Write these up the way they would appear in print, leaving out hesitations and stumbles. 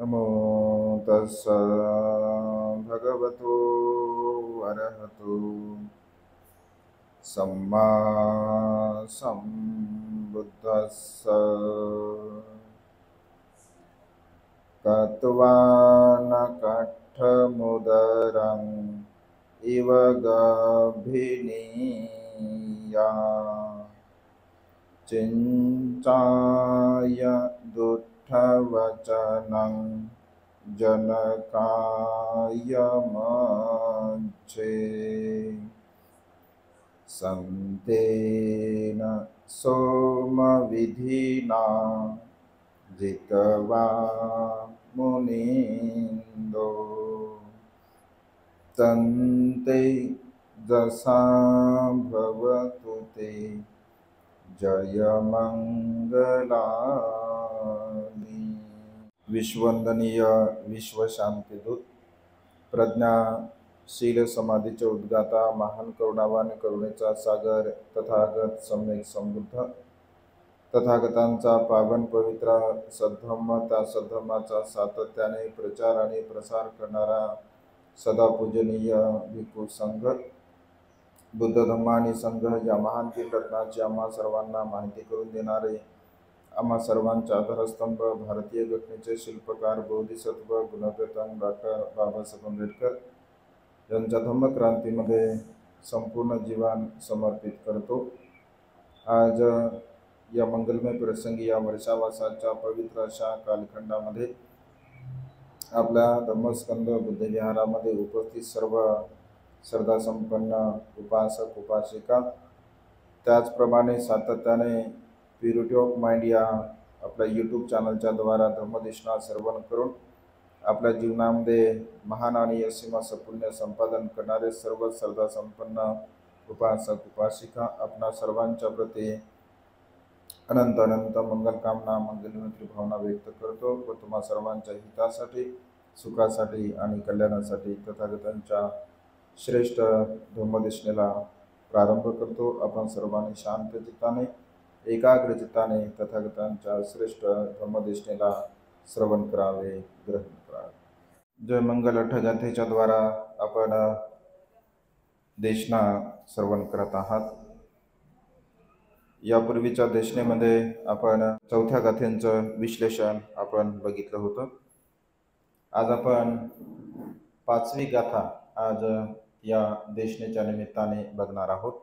नमो तस्स भगवतो अरहतो सम्मा सम्बुद्धस्स कत्वान कट्ठमुदरं इव गभिनीया चिन्ताय दुःखवचनं जनकाय मज्जे संतेन सोमविधिना जित्वा मुनीन्दो तन्ते जसा भवतु ते जयमंगलानि। विश्ववंदनीय विश्वशांतिदूत प्रज्ञाशील समाधीचे उद्गाता महान करुणावान करुणेचा सागर तथागत सम्यक समृद्ध तथागतांचा पावन पवित्र सद्धम्म त्या सद्धम्माचा सातत्याने प्रचार आणि प्रसार करणारा सदा पूजनीय भिक्खू संघ बुद्ध धम्म आणि संघ या महान तीन रत्नाची आम्हा सर्वांना माहिती करून देणारे आम्हा सर्वांचा आधारस्तंभ भारतीय घटनेचे शिल्पकार बोधिसत्व गुणप्रतंग डॉक्टर बाबासाहेब आंबेडकर यांच्या धम्मक्रांतीमध्ये संपूर्ण जीवन समर्पित करतो। आज या मंगलमय प्रसंगी या वर्षावासाच्या पवित्र अशा कालखंडामध्ये आपल्या धम्मस्कंद बुद्धविहारामध्ये उपस्थित सर्व श्रद्धासंपन्न उपासक उपासिका त्याचप्रमाणे सातत्याने प्युरिटी ऑफ माइंड या आपल्या यूट्यूब चॅनलच्या द्वारा धम्मदेशना श्रवण करून आपल्या जीवनामध्ये महान आणि असीम असं पुण्य संपादन करणारे सर्व श्रद्धासंपन्न उपासक उपासिका आपणा सर्वांच्या प्रती अनंत अनंत मंगलकामना मंगलमंत्री भावना व्यक्त करतो व तुम्हा सर्वांच्या हितासाठी सुखासाठी आणि कल्याणासाठी तथागतांच्या श्रेष्ठ धम्मदेशनेला प्रारंभ करतो। आपण सर्वांनी शांत चित्ताने एकाग्र चित्ताने तथागतांच्या श्रेष्ठ धम्मदेशनेला श्रवण करावे ग्रहण करावे। जय मंगल अठगाथेच्या द्वारा आपण देशना श्रवण करत आहात। यापूर्वीच्या देशनेमध्ये आपण चौथ्या गाथेंचं विश्लेषण आपण बघितलं होतं। आज आपण पाचवी गाथा आज या देशनेच्या निमित्ताने बघणार आहोत।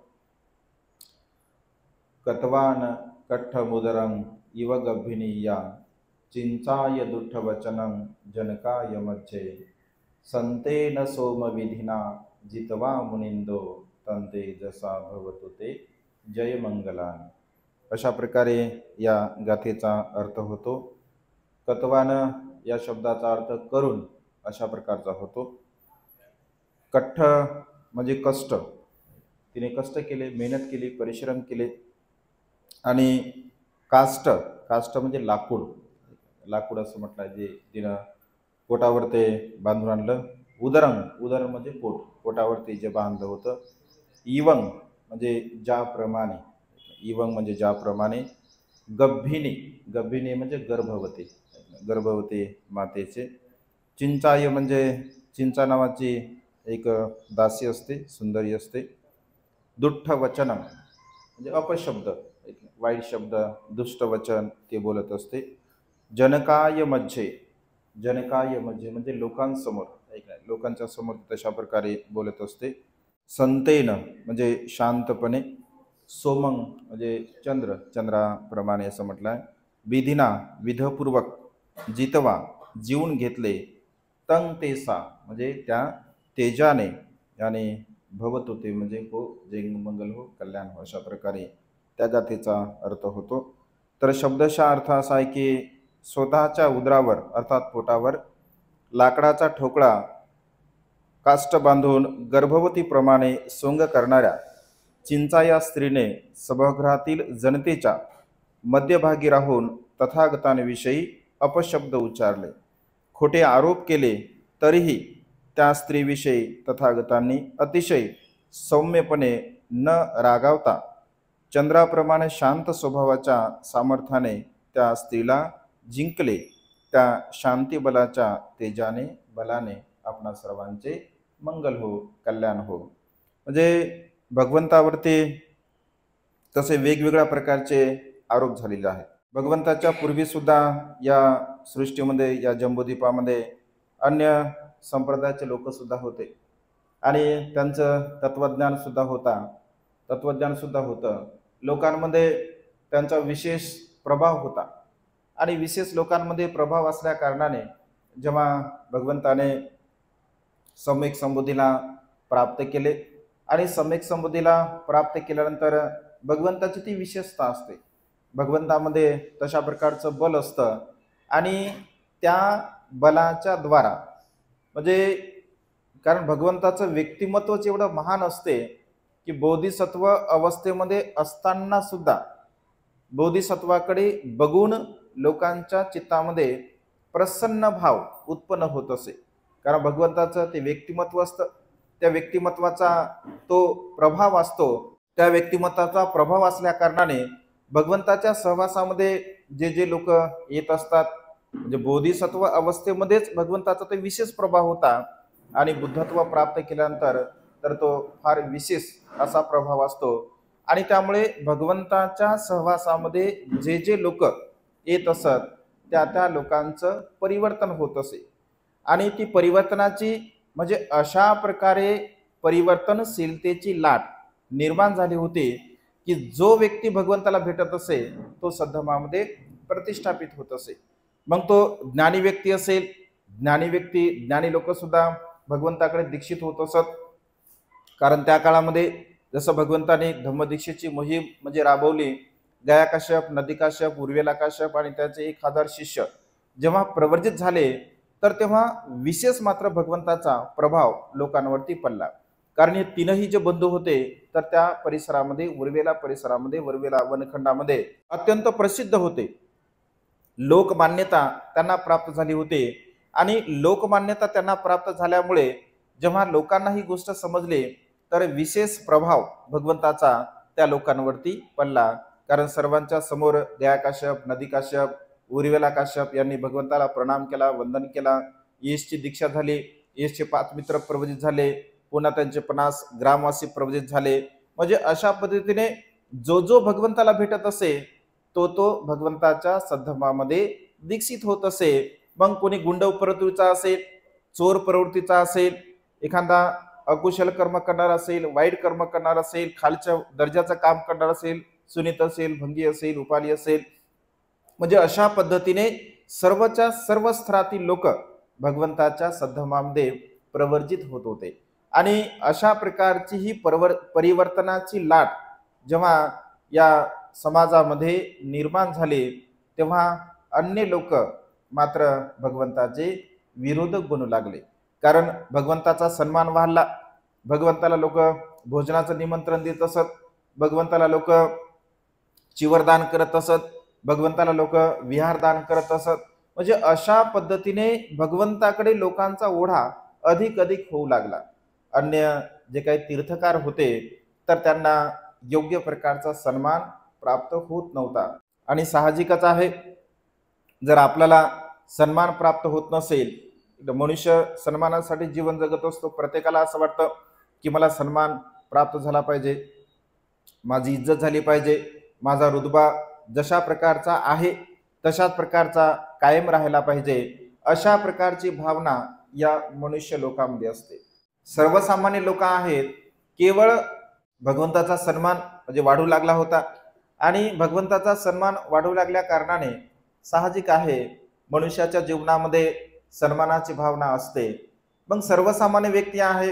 कत्वान कट्ठमुदरं इव गभिनीया चिंचाय दुःखवचनं जनकाय मज्जे संतेन सोमविधिना जित्वा मुनिंदो तन्ते जसा भवतु ते जय मंगलानि। अशा प्रकारे या गाथेचा अर्थ होतो। कत्वान या शब्दाचा अर्थ करून अशा प्रकारचा होतो। कट्ठ म्हणजे कष्ट, तिने कष्ट केले, मेहनत केली, परिश्रम केले। आणि काष्ट, काष्ट म्हणजे लाकूड, लाकूड असं म्हटलं जे तिनं पोटावर ते बांधून आणलं। उदरंग, उदरंग म्हणजे पोट, पोटावरती जे बांधलं होतं। इवंग म्हणजे ज्याप्रमाणे, इवंग म्हणजे ज्याप्रमाणे। गभ्भिनी, गभ्भिनी म्हणजे गर्भवती, गर्भवती मातेचे। चिंचाय म्हणजे चिंचा नावाची एक दासी असते, सुंदरी असते। दुष्ट वचन म्हणजे अपशब्द, वाईट शब्द, दुष्ट वचन ते बोलत असते। जनकाय मज्जे, जनकाय मज्जे म्हणजे लोकांसमोर, लोकांच्या समोर तशा प्रकारे बोलत असते। संतेन म्हणजे शांतपणे। सोमंग म्हणजे चंद्र, चंद्राप्रमाणे असं म्हटलं आहे। विधिना विधपूर्वक, जितवा जीवन घेतले। तंग तेसा म्हणजे त्या तेजाने, आणि भवतु ते म्हणजे हो, जे मंगल हो, कल्याण हो, अशा प्रकारे त्या गाथेचा अर्थ होतो। तर शब्दशः अर्थ असा आहे की स्वतःच्या उदरावर अर्थात पोटावर लाकडाचा ठोकळा काष्ट बांधून गर्भवतीप्रमाणे सोंग करणाऱ्या चिंचा या स्त्रीने सभागृहातील जनतेच्या मध्यभागी राहून तथागतांविषयी अपशब्द उच्चारले, खोटे आरोप केले। तरीही त्या स्त्रीविषयी तथागतांनी अतिशय सौम्यपणे न रागावता चंद्राप्रमाणे शांत स्वभावाच्या सामर्थ्याने त्या स्त्रीला जिंकले त्या शांती बलाच्या तेजाने बलाने आपणा सर्वांचे मंगल हो, कल्याण हो. म्हणजे भगवंतावरती तसे वेगवेगळ्या प्रकारचे आरोप झालेले आहेत. भगवंताच्या पूर्वी सुद्धा या सृष्टीमध्ये, या जम्बूद्वीपामध्ये अन्य संप्रदायाचे लोक सुद्धा होते आणि त्यांचं तत्वज्ञान सुद्धा होतं. लोकांमध्ये त्यांचा विशेष प्रभाव होता आणि विशेष लोकांमध्ये प्रभाव असल्या कारणाने जेव्हा भगवंताने सम्यक संबोधीला प्राप्त केले आणि सम्यक संबोधीला प्राप्त केल्यानंतर भगवंताची ती विशेषता असते. भगवंतामध्ये तशा प्रकारचं बल असतं आणि त्या बलाच्या द्वारा म्हणजे कारण भगवंताचं व्यक्तिमत्वच एवढं महान असते की बोधिसत्व अवस्थेमध्ये असताना सुद्धा बोधिसत्वाकडे बघून लोकांच्या चित्तामध्ये प्रसन्न भाव उत्पन्न होत असे. कारण भगवंताचं ते व्यक्तिमत्व असतं, त्या व्यक्तिमत्वाचा तो प्रभाव असतो. त्या व्यक्तिमत्वाचा प्रभाव असल्या कारणाने भगवंताच्या सहवासामध्ये जे जे लोक येत असतात म्हणजे बोधिसत्व अवस्थेमध्येच भगवंताचा ते विशेष प्रभाव होता आणि बुद्धत्व प्राप्त केल्यानंतर तर तो फार विशेष असा प्रभाव असतो आणि त्यामुळे भगवंताच्या सहवासामध्ये जे जे लोक येत असत त्या लोकांचं परिवर्तन होत असे आणि ती परिवर्तनाची म्हणजे अशा प्रकारे परिवर्तनशीलतेची लाट निर्माण झाली होती की जो व्यक्ती भगवंताला भेटत असे तो सद्धर्मामध्ये प्रतिष्ठापित होत असे. मग तो ज्ञानी व्यक्ती असेल, ज्ञानी लोक सुद्धा भगवंताकडे दीक्षित होत असत. कारण त्या काळामध्ये जसं भगवंताने धम्मदीक्षेची मोहीम म्हणजे राबवली, गया काश्यप, नदी काश्यप, उर्वेला काश्यप आणि त्याचे 1000 शिष्य जेव्हा प्रवर्जित झाले तर तेव्हा विशेष मात्र भगवंताचा प्रभाव लोकांवरती पडला. कारण हे तीनही जे बंधू होते तर त्या परिसरामध्ये वरवेला वनखंडामध्ये अत्यंत प्रसिद्ध होते. लोकमान्यता त्यांना प्राप्त झाली होती आणि लोकमान्यता त्यांना प्राप्त झाल्यामुळे जेव्हा लोकांना ही गोष्ट समजली तर विशेष प्रभाव भगवंताचा त्या लोकांवरती पडला. कारण सर्वांच्या समोर गया काश्यप, नदी काश्यप, उर्वेला काश्यप यांनी भगवंताला प्रणाम केला, वंदन केला. येशची दीक्षा झाली, येशचे 5 मित्र प्रवजित झाले, पुन्हा त्यांचे 50 ग्रामवासी प्रवजित झाले. म्हणजे अशा पद्धतीने जो भगवंताला भेटत असे तो भगवंताच्या सद्धर्मामध्ये दीक्षित होत असे. मग कोणी गुंड प्रवृत्तीचा असेल, चोर प्रवृत्तीचा असेल, एखादा अकुशल कर्म करणार असेल, वाईट कर्म करणार असेल, खालच्या दर्जाचं काम करणार असेल, सुनीत असेल, भंगी असेल, उपाली असेल, म्हणजे अशा पद्धतीने सर्वच्या सर्व स्तरातील लोक भगवंताच्या सद्धर्मामध्ये प्रवर्जित होत होते. आणि अशा प्रकारची ही परिवर्तनाची लाट जेव्हा या समाजामध्ये निर्माण झाली तेव्हा अन्य लोक मात्र भगवंताचे विरोधक बनू लागले. कारण भगवंताचा सन्मान वाढला, भगवंताला लोक भोजनाचं निमंत्रण देत असत, भगवंताला लोक चिवरदान करत असत, भगवंताला लोक विहारदान करत असत. म्हणजे अशा पद्धतीने भगवंताकडे लोकांचा ओढा अधिक होऊ लागला. अन्य जे काही तीर्थकार होते तर त्यांना योग्य प्रकारचा सन्मान प्राप्त होत नव्हता. आणि साहजिकच आहे, जर आपल्याला सन्मान प्राप्त होत नसेल, मनुष्य सन्मानासाठी जीवन जगत असतो. प्रत्येकाला असं वाटतं की मला सन्मान प्राप्त झाला पाहिजे, माझी इज्जत झाली पाहिजे, माझा रुतबा जशा प्रकारचा आहे तशाच प्रकारचा कायम राहायला पाहिजे, अशा प्रकारची भावना या मनुष्य लोकांमध्ये असते. सर्वसामान्य लोक आहेत, केवळ भगवंताचा सन्मान म्हणजे वाढू लागला होता आणि भगवंताचा सन्मान वाढू लागल्या कारणाने साहजिक आहे मनुष्याच्या जीवनामध्ये सन्मानाची भावना असते. मग सर्वसामान्य व्यक्ती आहे,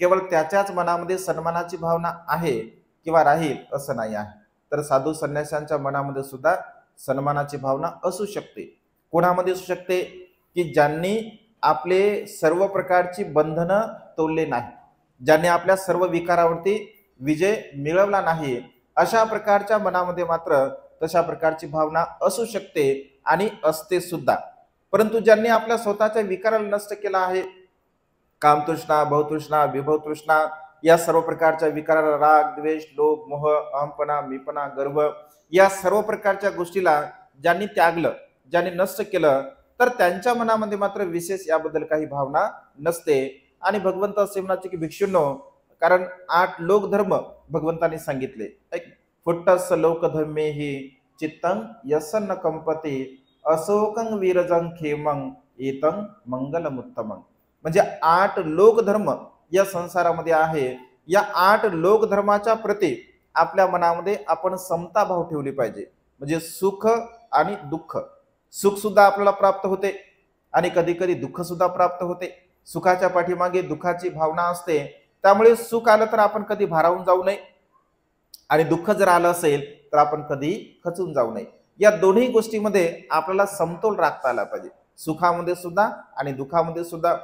केवळ त्याच्याच मनामध्ये सन्मानाची भावना आहे किंवा राहील असं नाही आहे. तर साधू संन्याशांच्या मनामध्ये सुद्धा सन्मानाची भावना असू शकते. कोणामध्ये असू शकते की ज्यांनी आपले सर्व प्रकारची बंधनं तोडले नाही, ज्यांनी आपल्या सर्व विकारावरती विजय मिळवला नाही, अशा प्रकारच्या मनामध्ये मात्र तशा प्रकारची भावना असू शकते आणि असते सुद्धा. परंतु ज्यांनी आपल्या स्वतःच्या विकाराला नष्ट केला आहे, कामतृष्णा, भवतृष्णा, विभवतृष्णा या सर्व प्रकारच्या विकाराला, राग, द्वेष, लोभ, मोह, अहंपणा, मीपणा, गर्व या सर्व प्रकारच्या गोष्टीला ज्यांनी त्यागलं, ज्यांनी नष्ट केलं, तर त्यांच्या मनामध्ये मात्र विशेष याबद्दल काही भावना नसते. आणि भगवंत असे म्हणायचे की भिक्षूंनो, कारण 8 लोकधर्म भगवंतांनी सांगितले. फुट्टस लोकधर्मे ही चित्तं यसन कंपते अशोकं वीरजं खेमं एतं मंगलमुत्तमं. म्हणजे 8 लोकधर्म या संसारामध्ये आहे. या 8 लोकधर्माच्या प्रती आपल्या मनामध्ये आपण समता भाव ठेवली पाहिजे. म्हणजे सुख आणि दुःख, सुख सुद्धा आपल्याला प्राप्त होते आणि कधी कधी दुःख सुद्धा प्राप्त होते. सुखाच्या पाठीमागे दुःखाची भावना असते. त्यामुळे सुख आलं तर आपण कधी भारावून जाऊ नये आणि दुःख जर आलं असेल तर आपण कधी खचून जाऊ नये. या दोन्ही गोष्टीमध्ये आपल्याला समतोल राखता आला पाहिजे, सुखामध्ये सुद्धा आणि दुःखामध्ये सुद्धा.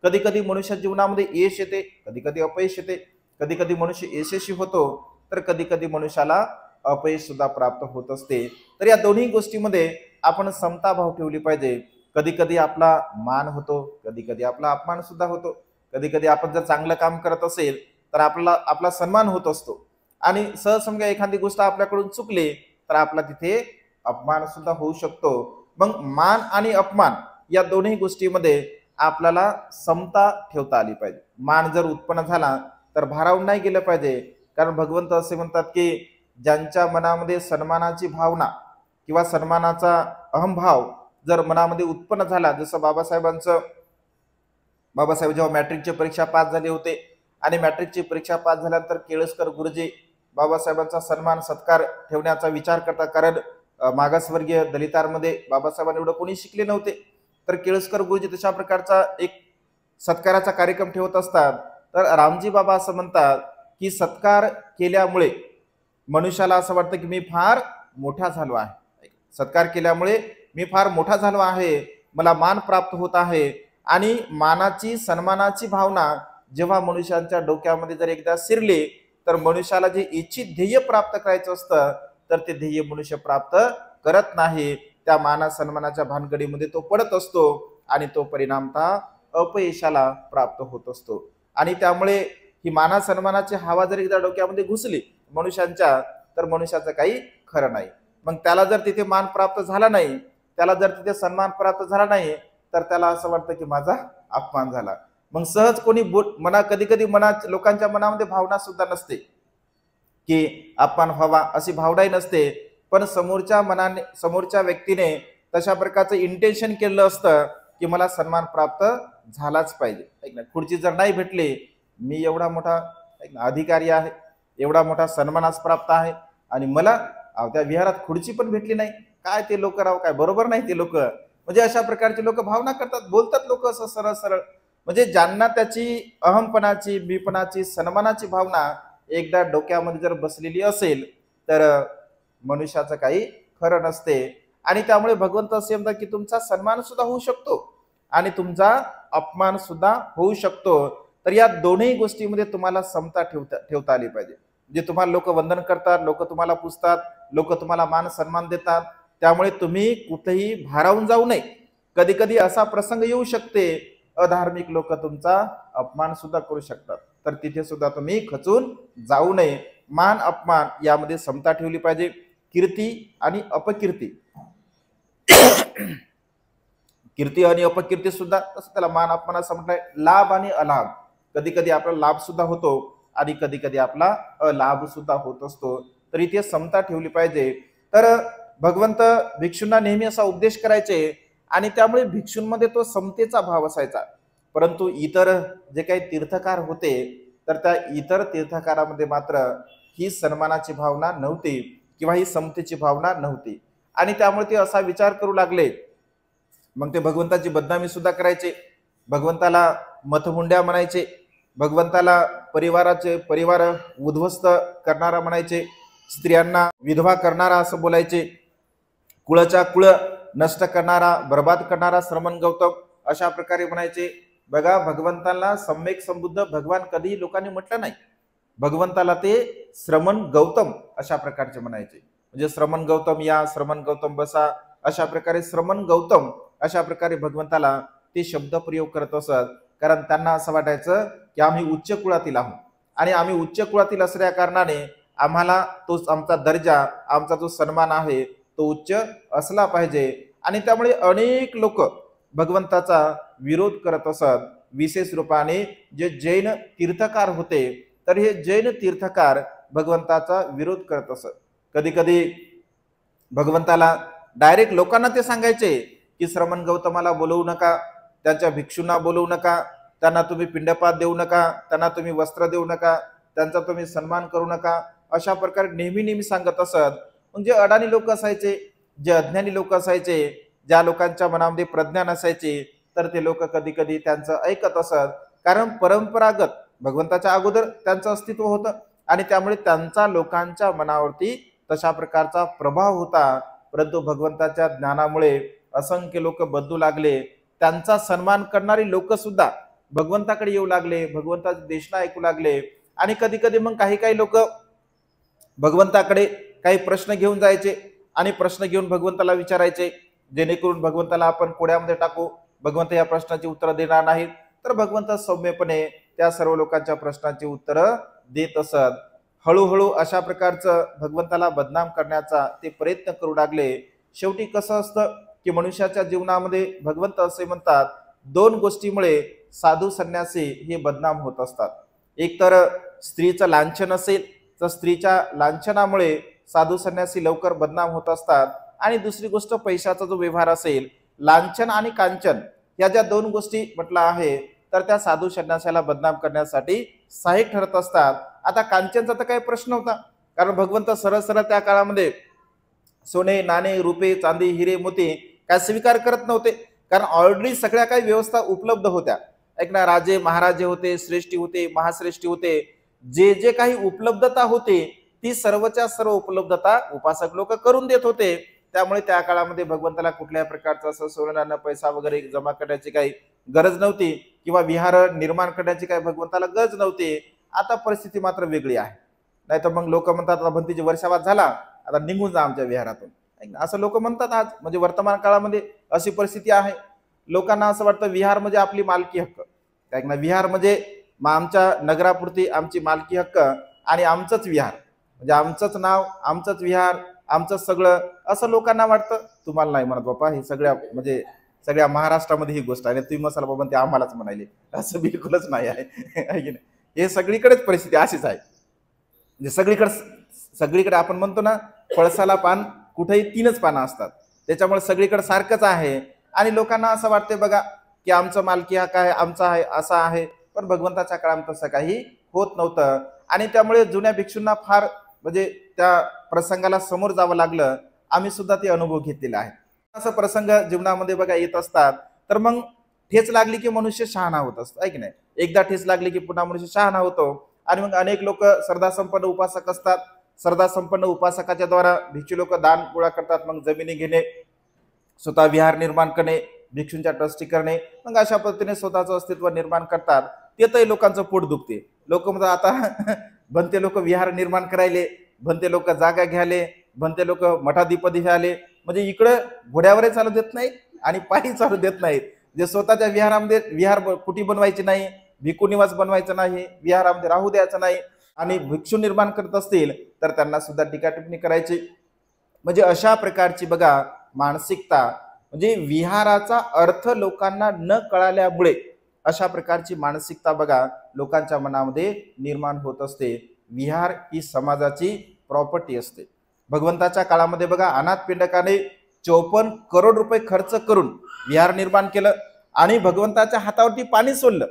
कधी कधी मनुष्य जीवनामध्ये यश येते, कधी कधी अपयश येते. कधी कधी मनुष्य यशस्वी होतो तर कधी कधी मनुष्याला अपयश सुद्धा प्राप्त होत असते. तर या दोन्ही गोष्टीमध्ये आपण समता भाव ठेवली पाहिजे. कधी कधी आपला मान होतो, कधी कधी आपला अपमान सुद्धा होतो. कधी कधी आपण जर चांगलं काम करत असेल तर आपला सन्मान होत असतो आणि सहज समजा एखादी गोष्ट आपल्याकडून चुकली तर आपला तिथे अपमान सुद्धा होऊ शकतो. मग मान आणि अपमान या दोन्ही गोष्टीमध्ये आपल्याला समता ठेवता आली पाहिजे. मान जर उत्पन्न झाला तर भारावून नाही गेलं पाहिजे. कारण भगवंत असे म्हणतात की ज्यांच्या मनामध्ये सन्मानाची भावना किंवा सन्मानाचा अहंभाव जर मनामध्ये उत्पन्न झाला, जसं बाबासाहेब जेव्हा मॅट्रिकची परीक्षा पास झाले होते आणि मॅट्रिकची परीक्षा पास झाल्यानंतर केळसकर गुरुजी बाबासाहेबांचा सन्मान सत्कार ठेवण्याचा विचार करतात. कारण मागासवर्गीय दलितांमध्ये बाबासाहेबांनी एवढं कोणी शिकले नव्हते. तर केळसकर गुरुजी तशा प्रकारचा एक सत्काराचा कार्यक्रम ठेवत असतात. तर रामजी बाबा असं म्हणतात की सत्कार केल्यामुळे मनुष्याला असं वाटतं की मी फार मोठा झालो आहे, सत्कार केल्यामुळे मी फार मोठा झालो आहे, मला मान प्राप्त होत आहे. आणि मानाची सन्मानाची भावना जेव्हा मनुष्यांच्या डोक्यामध्ये जर एकदा शिरली तर मनुष्याला जे इच्छित ध्येय प्राप्त करायचं असतं तर ते ध्येय मनुष्य प्राप्त करत नाही. त्या माना सन्मानाच्या भानगडीमध्ये तो पडत असतो आणि तो परिणामतः अपयशाला प्राप्त होत असतो. आणि त्यामुळे ही माना सन्मानाची हवा जर एकदा डोक्यामध्ये घुसली मनुष्यांच्या तर मनुष्याचं काही खरं नाही. मग त्याला जर तिथे मान प्राप्त झाला नाही, त्याला जर तिथे सन्मान प्राप्त झाला नाही तर त्याला असं वाटतं की माझा अपमान झाला. मग सहज कोणी कधी कधी लोकांच्या मनामध्ये भावना सुद्धा नसते की अपमान व्हावा, अशी भावनाही नसते. पण समोरच्या व्यक्तीने तशा प्रकारचं इंटेन्शन केलं असतं की मला सन्मान प्राप्त झालाच पाहिजे. खुर्ची जर नाही भेटली, मी एवढा मोठा अधिकारी आहे, एवढा मोठा सन्मानास प्राप्त आहे आणि मला त्या विहारात खुर्ची पण भेटली नाही, काय ते लोक राव, काय बरोबर नाही ते लोक. म्हणजे अशा प्रकारचे लोक भावना करतात, बोलतात लोक असं सरळ सरळ. म्हणजे ज्यांना त्याची अहमपणाची, मीपणाची, सन्मानाची भावना एकदा डोक्यामध्ये जर बसलेली असेल तर मनुष्याचं काही खरं नसते. आणि त्यामुळे भगवंत असे म्हणतात की तुमचा सन्मान सुद्धा होऊ शकतो आणि तुमचा अपमान सुद्धा होऊ शकतो. तर या दोन्ही गोष्टीमध्ये तुम्हाला समता ठेवता आली पाहिजे. म्हणजे तुम्हाला लोक वंदन करतात, लोक तुम्हाला पुजतात, लोक तुम्हाला मान सन्मान देतात, त्यामुळे तुम्ही कुठेही भारावून जाऊ नये. कधी कधी असा प्रसंग येऊ शकते, अधार्मिक लोक तुमचा अपमान सुद्धा करू शकतात, तर तिथे सुद्धा तुम्ही खचून जाऊ नये. मान अपमान यामध्ये समता ठेवली पाहिजे. कीर्ती आणि अपकीर्ती, कीर्ती आणि अपकीर्ती सुद्धा तसं त्याला मान अपमान असं म्हटलंय. लाभ आणि अलाभ, कधी कधी आपला लाभ सुद्धा होतो आणि कधी कधी आपला अलाभ सुद्धा होत असतो. तर इथे समता ठेवली पाहिजे. तर भगवंत भिक्षूंना नेहमी असा उपदेश करायचे आणि त्यामुळे भिक्षूंमध्ये तो समतेचा भाव असायचा. परंतु इतर जे काही तीर्थकार होते तर त्या इतर तीर्थकारामध्ये मात्र ही सन्मानाची भावना नव्हती किंवा ही समतेची भावना नव्हती. आणि त्यामुळे ते असा विचार करू लागले. मग ते भगवंताची बदनामी सुद्धा करायचे, भगवंताला मथमुंड्या म्हणायचे, भगवंताला परिवार उद्ध्वस्त करणारा म्हणायचे, स्त्रियांना विधवा करणारा असं बोलायचे, कुळाच्या कुळ नष्ट करणारा, बर्बाद करणारा श्रमण गौतम अशा प्रकारे म्हणायचे. बघा, भगवंताला सम्यक संबुद्ध भगवान कधीही लोकांनी म्हटलं नाही. भगवंताला ते श्रमण गौतम अशा प्रकारचे म्हणायचे. म्हणजे श्रमण गौतम या, श्रमण गौतम बसा, अशा प्रकारे श्रमण गौतम अशा प्रकारे भगवंताला ते शब्द प्रयोग करत असत. कारण त्यांना असं वाटायचं की आम्ही उच्च कुळातील आहोत आणि आम्ही उच्च कुळातील असल्या कारणाने आम्हाला तो आमचा दर्जा, आमचा जो सन्मान आहे तो उच्च असला पाहिजे. आणि त्यामुळे अनेक लोक भगवंताचा विरोध करत असत। विशेष रूपाने जे जैन तीर्थकार होते तर हे जैन तीर्थकार भगवंताचा विरोध करत असत। कधी कधी भगवंताला डायरेक्ट लोकांना ते सांगायचे की श्रमण गौतमाला बोलवू नका, त्यांच्या भिक्षूंना बोलवू नका, त्यांना तुम्ही पिंडपात देऊ नका, त्यांना तुम्ही वस्त्र देऊ नका, त्यांचा तुम्ही सन्मान करू नका, अशा प्रकारे नेहमी नेहमी सांगत असत। म्हणजे अडाणी लोक असायचे, जे अज्ञानी लोक असायचे, ज्या लोकांच्या मनामध्ये प्रज्ञा नसायची तर ते लोक कधी कधी त्यांचं ऐकत असत, कारण परंपरागत भगवंताच्या अगोदर त्यांचं अस्तित्व होतं आणि त्यामुळे त्यांचा लोकांच्या मनावरती तशा प्रकारचा प्रभाव होता। परंतु भगवंताच्या ज्ञानामुळे असंख्य लोक बदलू लागले, त्यांचा सन्मान करणारी लोक सुद्धा भगवंताकडे येऊ लागले, भगवंताची देशना ऐकू लागले। आणि कधी कधी मग काही काही लोक भगवंताकडे काही प्रश्न घेऊन जायचे आणि प्रश्न घेऊन भगवंताला विचारायचे, जेणेकरून भगवंताला आपण कोड्यामध्ये टाकू, भगवंत या प्रश्नाची उत्तर देणार नाहीत। तर भगवंत सौम्यपणे त्या सर्व लोकांच्या प्रश्नांची उत्तरं देत असत। हळूहळू अशा प्रकारचं भगवंताला बदनाम करण्याचा ते प्रयत्न करू लागले। शेवटी कसं असतं की मनुष्याच्या जीवनामध्ये भगवंत असे म्हणतात, दोन गोष्टीमुळे साधू संन्यासी हे बदनाम होत असतात। एक तर स्त्रीचं लांछन असेल तर स्त्रीच्या लांछनामुळे साधू संन्यासी लवकर बदनाम होत असतात, आणि दुसरी गोष्ट पैशाचा जो व्यवहार असेल, लांछन आणि कांचन या ज्या दोन गोष्टी म्हटलं आहे तर त्या साधू संन्यासाला बदनाम करण्यासाठी सहाय्यक ठरत असतात। आता कांचनचा तर काही प्रश्न होता, कारण भगवंत सरळ सरळ त्या काळामध्ये सोने नाणे रुपे चांदी हिरे मोती काय स्वीकार करत नव्हते, कारण ऑलरेडी सगळ्या काही व्यवस्था उपलब्ध होत्या। एक ना, राजे महाराजे होते, श्रेष्ठी होते, महाश्रेष्ठी होते, जे जे काही उपलब्धता होती ती सर्वच्या सर्व उपलब्धता उपासक लोक करून देत होते। त्यामुळे त्या काळामध्ये भगवंताला कुठल्याही प्रकारचं असं सोनं पैसा वगैरे जमा करण्याची काही गरज नव्हती, किंवा विहार निर्माण करण्याची काही भगवंताला गरज नव्हती। आता परिस्थिती मात्र वेगळी आहे, नाही तर मग लोक म्हणतात आता भंतीची वर्षावाद झाला, आता निघून जा आमच्या विहारातून, असं लोक म्हणतात आज। म्हणजे वर्तमान काळामध्ये अशी परिस्थिती आहे। लोकांना असं वाटतं विहार म्हणजे आपली मालकी हक्क, ना विहार म्हणजे आमच्या नगरापुरती आमची मालकी हक्क आणि आमचंच विहार, म्हणजे आमचंच नाव, आमचंच विहार, आमचंच सगळं, असं लोकांना वाटतं। तुम्हाला नाही म्हणत बापा, हे म्हणजे सगळ्या महाराष्ट्रामध्ये ही गोष्ट आहे, तुम्ही मसाला बाबा ते आम्हालाच म्हणाले, असं बिलकुलच नाही आहे, है की नाही? हे सगळीकडेच परिस्थिती अशीच आहे। म्हणजे सगळीकडे आपण म्हणतो ना, पळसाला पान कुठेही तीनच पानं असतात, त्याच्यामुळे सगळीकडे सारखंच आहे। आणि लोकांना असं वाटते बघा की आमचं मालकी हक्क आहे, आमचा आहे, असा आहे। पण भगवंताच्या काळात तसं काही होत नव्हतं, आणि त्यामुळे जुन्या भिक्षूंना फार म्हणजे त्या प्रसंगाला समोर जावं लागलं। आम्ही सुद्धा ते अनुभव घेतलेला आहे। असं प्रसंग जीवनामध्ये बघा येत असतात, तर मग ठेच लागली की मनुष्य शहाणा होत असतो, आहे की नाही? एकदा ठेच लागली की पुन्हा मनुष्य शहाणा होतो। आणि मग अनेक लोक श्रद्धा संपन्न उपासक असतात, श्रद्धा संपन्न उपासकाच्या द्वारा भिक्षू लोक दान गोळा करतात, मग जमिनी घेणे, स्वतः विहार निर्माण करणे, भिक्षूंच्या ट्रस्टी करणे, मग अशा पद्धतीने स्वतःचं अस्तित्व निर्माण करतात। तेथही लोकांचं पोट दुखते। लोक म्हणतात आता भंते लोक विहार निर्माण करायले, भंते लोक जागा घ्यायले, भंते लोक मठाधिपती घ्यायले, म्हणजे इकडं घोड्यावरही चालू देत नाहीत आणि पायी चालू देत नाहीत। जे स्वतःच्या विहारामध्ये विहार कुटी बनवायची नाही, भिक्खू निवास बनवायचं नाही, विहारामध्ये राहू द्यायचं नाही, आणि भिक्षू निर्माण करत असतील तर त्यांना सुद्धा टीका टिप्पणी करायची। म्हणजे अशा प्रकारची बघा मानसिकता, म्हणजे विहाराचा अर्थ लोकांना न कळाल्यामुळे अशा प्रकारची मानसिकता बघा लोकांच्या मनामध्ये निर्माण होत असते। विहार ही समाजाची प्रॉपर्टी असते। भगवंताच्या काळामध्ये बघा अनाथ पिंडकाने 54 करोड रुपये खर्च करून विहार निर्माण केलं, आणि भगवंताच्या हातावरती पाणी सोडलं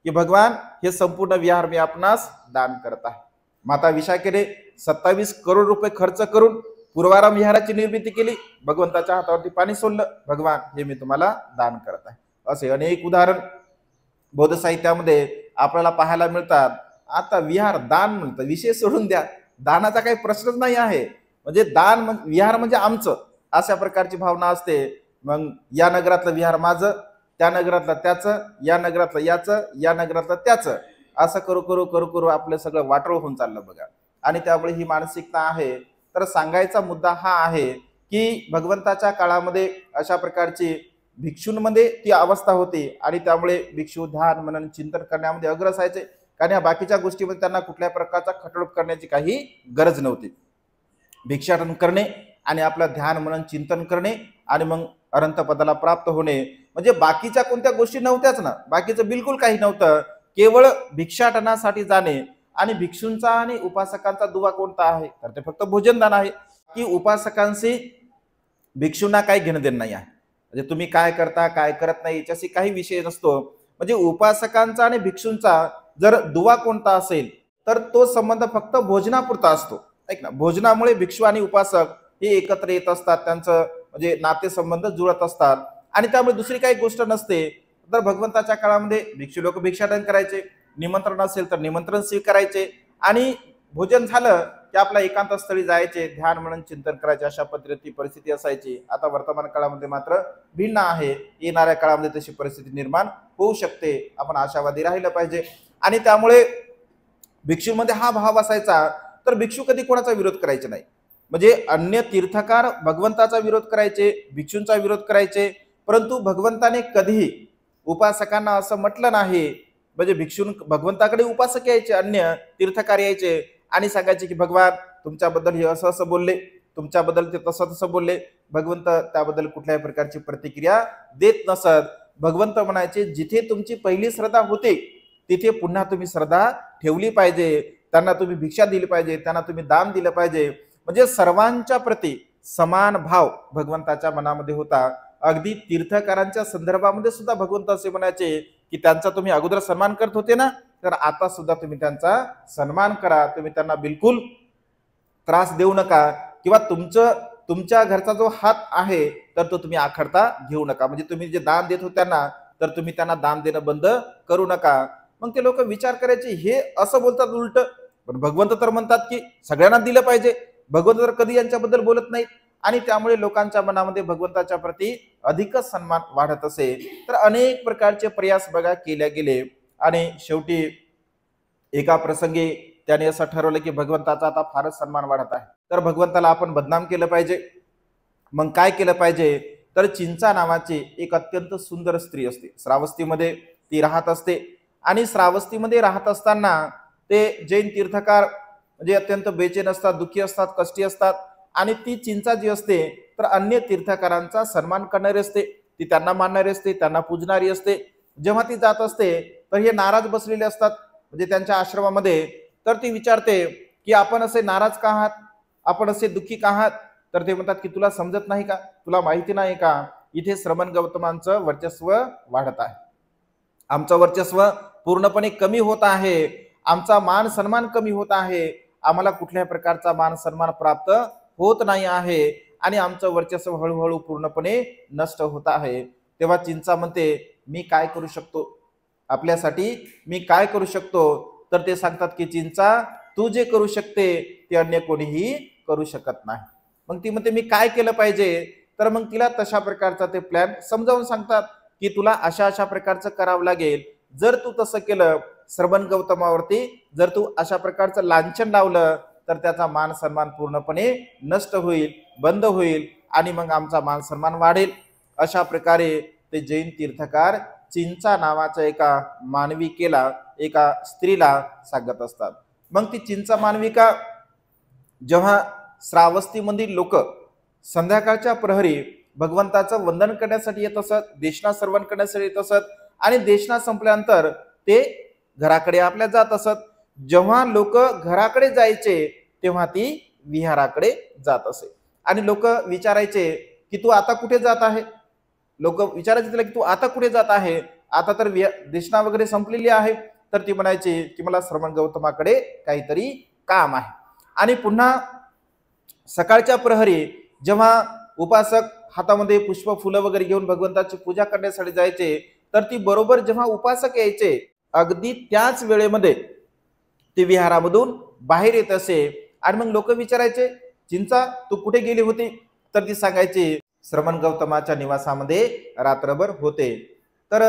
की भगवान हे संपूर्ण विहार मी आपणास दान करत आहे। माता विशाखेने 27 करोड रुपये खर्च करून पूर्वाराम विहाराची निर्मिती केली, भगवंताच्या हातावरती पाणी सोडलं, भगवान हे मी तुम्हाला दान करत आहे। असे अनेक उदाहरण बौद्ध साहित्यामध्ये आपल्याला पाहायला मिळतात। आता विहार दान म्हणतं, विषय सोडून द्या, दानाचा काही प्रश्नच नाही आहे। म्हणजे दान विहार म्हणजे आमचं, अशा प्रकारची भावना असते। मग या नगरातलं विहार माझं, त्या नगरातलं त्याचं, या नगरातलं याचं, या नगरातलं त्याचं, असं करू करू करू करू आपलं सगळं वाटोळ होऊन चाललं बघा। आणि त्यामुळे ही मानसिकता आहे। तर सांगायचा मुद्दा हा आहे की भगवंताच्या काळामध्ये अशा प्रकारची भिक्षूंमध्ये ती अवस्था होती, आणि त्यामुळे भिक्षू ध्यान मनन चिंतन करण्यामध्ये अग्रस असायचे, कारण या बाकीच्या गोष्टीमध्ये त्यांना कुठल्या प्रकारचा खटलोप करण्याची काही गरज नव्हती। भिक्षाटन करणे आणि आपलं ध्यान मनन चिंतन करणे आणि मग अनंत पदाला प्राप्त होणे, म्हणजे बाकीच्या कोणत्या गोष्टी नव्हत्याच ना, बाकीचं बिलकुल काही नव्हतं. केवळ भिक्षाटनासाठी जाणे. आणि भिक्षूंचा आणि उपासकांचा दुवा कोणता आहे, तर ते फक्त भोजनदान आहे. की उपासकांशी भिक्षूंना काही घेणं देणं नाही आहे. म्हणजे तुम्ही काय करता काय करत नाही याच्याशी काही विषय नसतो. म्हणजे उपासकांचा आणि भिक्षूंचा जर दुवा कोणता असेल तर तो संबंध फक्त भोजनापुरता असतो. ऐक ना, भोजनामुळे भिक्षू आणि उपासक हे एकत्र येत असतात, त्यांचं म्हणजे नातेसंबंध जुळत असतात आणि त्यामुळे दुसरी काही गोष्ट नसते. तर भगवंताच्या काळामध्ये भिक्षू लोक भिक्षाटन करायचे, निमंत्रण असेल तर निमंत्रण स्वीकारायचे आणि भोजन झालं की आपल्या एकांत स्थळी जायचे, ध्यान म्हणून चिंतन करायचे, अशा पद्धतीची परिस्थिती असायची. आता वर्तमान काळामध्ये मात्र भिन्न आहे. येणाऱ्या काळामध्ये तशी परिस्थिती निर्माण होऊ शकते. आपण आशावादी राहिलं पाहिजे. आणि त्यामुळे भिक्षूमध्ये हा भाव असायचा, तर भिक्षू कधी कोणाचा विरोध करायचे नाही. म्हणजे अन्य तीर्थकार भगवंताचा विरोध करायचे, भिक्षूंचा विरोध करायचे, परंतु भगवंताने कधीही उपासकांना असं म्हटलं नाही. म्हणजे भिक्षून भगवंताकडे उपासक यायचे, अन्य तीर्थकार यायचे आणि सांगायचे की भगवान तुमच्याबद्दल हे असं असं बोलले, तुमच्याबद्दल ते तसं तसं बोलले. भगवंत त्याबद्दल कुठल्याही प्रकारची प्रतिक्रिया देत नसत. भगवंत म्हणायचे जिथे तुमची पहिली श्रद्धा होते तिथे पुन्हा तुम्ही श्रद्धा ठेवली पाहिजे, त्यांना तुम्ही भिक्षा दिली पाहिजे, त्यांना तुम्ही दान दिलं पाहिजे. म्हणजे सर्वांच्या प्रती समान भाव भगवंताच्या मनामध्ये होता. अगदी तीर्थकारांच्या संदर्भामध्ये सुद्धा भगवंत असे म्हणायचे की त्यांचा तुम्ही अगोदर सन्मान करत होते ना, तर आता सुद्धा तुम्ही त्यांचा सन्मान करा. तुम्ही त्यांना बिलकुल त्रास देऊ नका किंवा तुमच्या घरचा जो हात आहे तर तो तुम्ही आखडता घेऊ नका. म्हणजे तुम्ही जे दान देत होते त्यांना, तर तुम्ही त्यांना दान देणं बंद करू नका. मग ते लोक विचार करायचे हे असं बोलतात उलट, पण भगवंत तर म्हणतात की सगळ्यांना दिलं पाहिजे. भगवंत तर कधी यांच्याबद्दल बोलत नाहीत आणि त्यामुळे लोकांच्या मनामध्ये भगवंताच्या प्रती अधिकच सन्मान वाढत असे. तर अनेक प्रकारचे प्रयास बघा केले गेले आणि शेवटी एका प्रसंगी त्याने असं ठरवलं की भगवंताचा आता फारच सन्मान वाढत आहे, तर भगवंताला आपण बदनाम केलं पाहिजे. मग काय केलं पाहिजे, तर चिंचा नावाची एक अत्यंत सुंदर स्त्री असते, श्रावस्तीमध्ये ती राहत असते. आणि श्रावस्तीमध्ये राहत असताना ते जैन तीर्थकार म्हणजे अत्यंत बेचैन असतात, दुःखी असतात, कष्टी असतात. आणि ती चिंचा जी असते तर अन्य तीर्थकारांचा सन्मान करणारी असते, ती त्यांना मानणारी असते, त्यांना पूजणारी असते. जेव्हा ती जात असते तर हे नाराज बसलेले असतात म्हणजे त्यांच्या आश्रमामध्ये. तर ती विचारते की आपण असे नाराज का आहात, आपण असे दुःखी का आहात. तर ते म्हणतात की तुला समजत नाही का, तुला माहिती नाही का, इथे श्रमण गौतमांचं वर्चस्व वाढत आहे, आमचं वर्चस्व पूर्णपणे कमी होत आहे, आमचा मान सन्मान कमी होत आहे, आम्हाला कुठल्याही प्रकारचा मान सन्मान प्राप्त होत नाही आहे आणि आमचं वर्चस्व हळूहळू पूर्णपणे नष्ट होत आहे. तेव्हा चिंचा म्हणते मी काय करू शकतो, आपल्यासाठी मी काय करू शकतो. तर ते सांगतात की चिंचा तू जे करू शकते ते अन्य कोणीही करू शकत नाही. मग ती म्हणते मी काय केलं पाहिजे, तर मग तिला तशा प्रकारचा ते प्लॅन समजावून सांगतात की तुला अशा अशा प्रकारचं करावं लागेल. जर तू तसं केलं श्रवण गौतमावरती, जर तू अशा प्रकारचं लांछन लावलं तर त्याचा मान सन्मान पूर्णपणे नष्ट होईल, बंद होईल आणि मग आमचा मान सन्मान वाढेल. अशा प्रकारे ते जैन तीर्थकार चिंचा नावाच्या एका मानविकेला, एका स्त्रीला सांगत असतात. मग ती चिंचा मानविका जेव्हा श्रावस्तीमधील लोक संध्याकाळच्या प्रहरी भगवंताचं वंदन करण्यासाठी येत असत, देशना श्रवण करण्यासाठी येत असत आणि देशना संपल्यानंतर ते घराकडे आपल्या जात असत. जेव्हा लोक घराकडे जायचे तेव्हा ती विहाराकडे जात असे आणि लोक विचारायचे की तू आता कुठे जात आहे. लोक विचारायचे तिला की तू आता कुठे जात आहे, आता तर देशना वगैरे संपलेली आहे. तर ती म्हणायची की मला श्रवण गौतमाकडे काहीतरी काम आहे. आणि पुन्हा सकाळच्या प्रहरी जेव्हा उपासक हातामध्ये पुष्प फुलं वगैरे घेऊन भगवंताची पूजा करण्यासाठी जायचे, तर ती बरोबर जेव्हा उपासक यायचे अगदी त्याच वेळेमध्ये ती विहारामधून बाहेर येत असे. आणि मग लोक विचारायचे चिंचा तू कुठे गेली होती, तर ती सांगायची श्रवण गौतमाच्या निवासामध्ये रात्रभर होते. तर